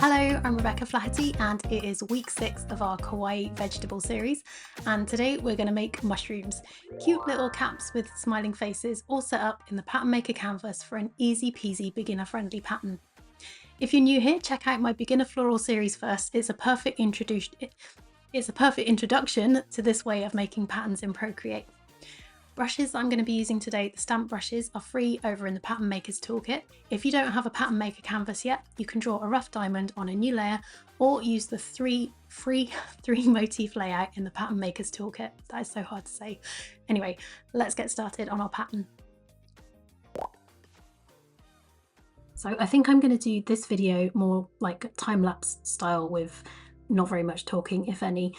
Hello, I'm Rebecca Flaherty and it is week 6 of our kawaii vegetable series, and today we're going to make mushrooms. Cute little caps with smiling faces, all set up in the Pattern Maker canvas for an easy peasy beginner friendly pattern. If you're new here, check out my beginner floral series first. It's a perfect introduction to this way of making patterns in Procreate. Brushes I'm going to be using today, the stamp brushes, are free over in the Pattern Maker's Toolkit. If you don't have a Pattern Maker canvas yet, you can draw a rough diamond on a new layer or use the free three motif layout in the Pattern Maker's Toolkit. That is so hard to say. Anyway, let's get started on our pattern. So I think I'm going to do this video more like time-lapse style with not very much talking, if any,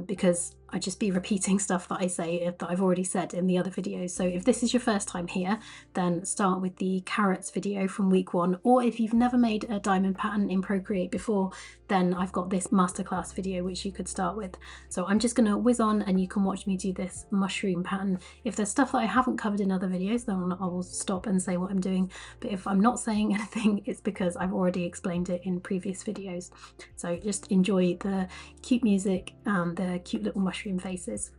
because I'd just be repeating stuff that I say that I've already said in the other videos. So if this is your first time here, then start with the carrots video from week 1, or if you've never made a diamond pattern in Procreate before, then I've got this masterclass video which you could start with. So I'm just going to whiz on and you can watch me do this mushroom pattern. If there's stuff that I haven't covered in other videos, then I will stop and say what I'm doing, but if I'm not saying anything, it's because I've already explained it in previous videos. So just enjoy the cute music and the cute little mushroom faces.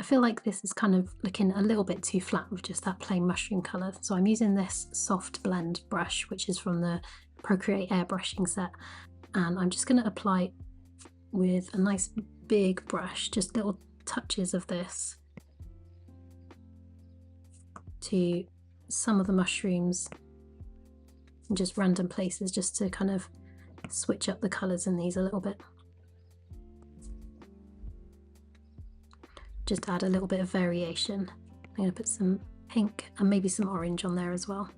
feel like this is kind of looking a little bit too flat with just that plain mushroom colour. So I'm using this soft blend brush, which is from the Procreate airbrushing set. And I'm just going to apply with a nice big brush, just little touches of this to some of the mushrooms in just random places, just to kind of switch up the colours in these a little bit. Just add a little bit of variation. I'm going to put some pink and maybe some orange on there as well.